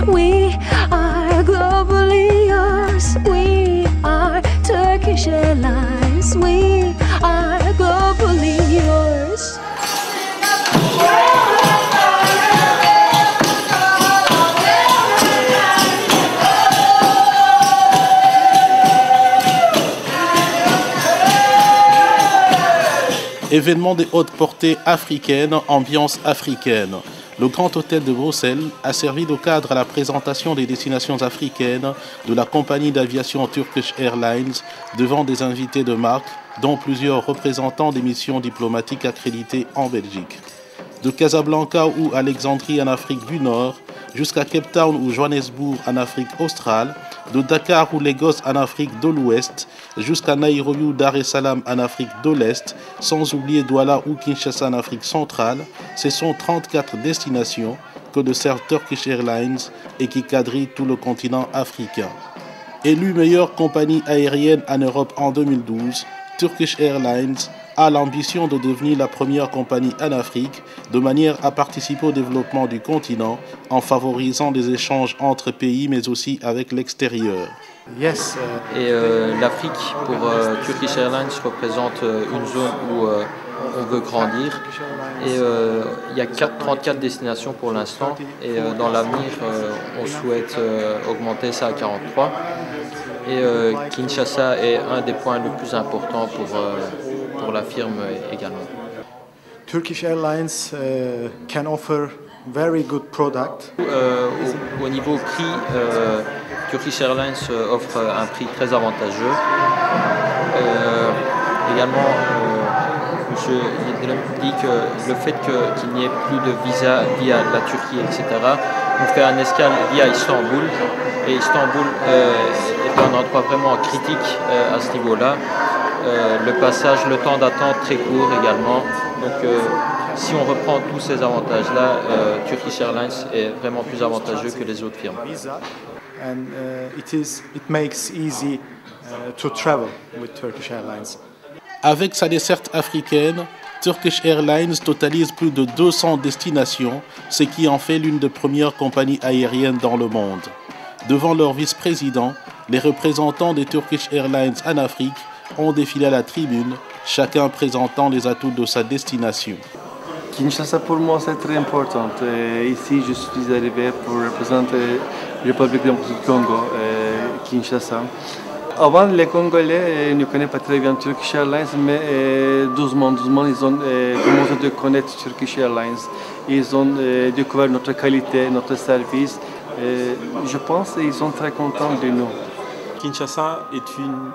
We are globally yours. We are Turkish Airlines. We are globally yours. Événement des hautes portées africaines, ambiance africaine. Le Grand Hôtel de Bruxelles a servi de cadre à la présentation des destinations africaines de la compagnie d'aviation Turkish Airlines devant des invités de marque, dont plusieurs représentants des missions diplomatiques accréditées en Belgique. De Casablanca ou Alexandrie en Afrique du Nord, jusqu'à Cape Town ou Johannesburg en Afrique australe, de Dakar ou Lagos en Afrique de l'Ouest, jusqu'à Nairobi ou Dar es Salaam en Afrique de l'Est, sans oublier Douala ou Kinshasa en Afrique centrale, ce sont 34 destinations que desservent Turkish Airlines et qui quadrillent tout le continent africain. Élue meilleure compagnie aérienne en Europe en 2012, Turkish Airlines a l'ambition de devenir la première compagnie en Afrique de manière à participer au développement du continent en favorisant les échanges entre pays mais aussi avec l'extérieur. Yes. Et l'Afrique pour Turkish Airlines représente une zone où on veut grandir et il y a 34 destinations pour l'instant et dans l'avenir on souhaite augmenter ça à 43 et Kinshasa est un des points les plus importants pour la firme également. Turkish Airlines can offer very good product. Au niveau prix, Turkish Airlines offre un prix très avantageux. Également, je dis que le fait qu'il n'y ait plus de visa via la Turquie, etc., nous fait un escale via Istanbul. Et Istanbul est un endroit vraiment critique à ce niveau-là. Le passage, le temps d'attente très court également. Donc si on reprend tous ces avantages-là, Turkish Airlines est vraiment plus avantageux que les autres firmes. And it makes easy to travel with Turkish Airlines. Avec sa desserte africaine, Turkish Airlines totalise plus de 200 destinations, ce qui en fait l'une des premières compagnies aériennes dans le monde. Devant leur vice-président, les représentants des Turkish Airlines en Afrique ont défilé à la tribune, chacun présentant les atouts de sa destination. Kinshasa pour moi c'est très important. Ici je suis arrivé pour représenter la République démocratique du Congo, Kinshasa. Avant les Congolais ne connaissaient pas très bien Turkish Airlines, mais doucement ils ont commencé à connaître Turkish Airlines. Ils ont découvert notre qualité, notre service. Je pense qu'ils sont très contents de nous. Kinshasa est une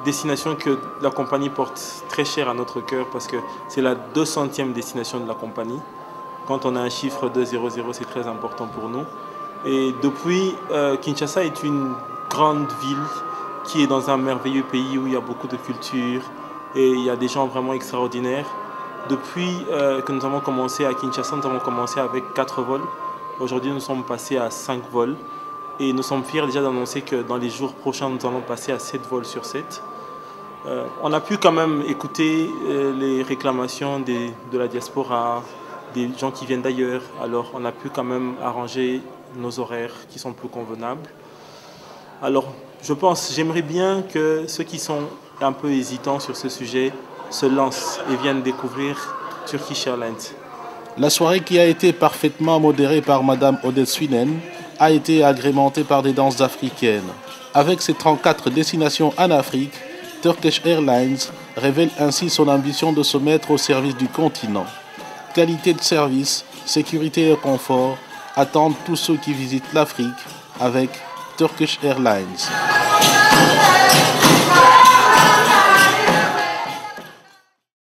destination que la compagnie porte très cher à notre cœur parce que c'est la 200e destination de la compagnie. Quand on a un chiffre 200, c'est très important pour nous. Et depuis, Kinshasa est une grande ville qui est dans un merveilleux pays où il y a beaucoup de culture et il y a des gens vraiment extraordinaires. Depuis que nous avons commencé à Kinshasa, nous avons commencé avec 4 vols. Aujourd'hui, nous sommes passés à 5 vols. Et nous sommes fiers déjà d'annoncer que dans les jours prochains, nous allons passer à 7 vols sur 7. On a pu quand même écouter les réclamations de la diaspora, des gens qui viennent d'ailleurs. Alors on a pu quand même arranger nos horaires qui sont plus convenables. Alors j'aimerais bien que ceux qui sont un peu hésitants sur ce sujet se lancent et viennent découvrir Turkish Airlines. La soirée, qui a été parfaitement modérée par Madame Odette Swinen, a été agrémentée par des danses africaines. Avec ses 34 destinations en Afrique, Turkish Airlines révèle ainsi son ambition de se mettre au service du continent. Qualité de service, sécurité et confort attendent tous ceux qui visitent l'Afrique avec Turkish Airlines.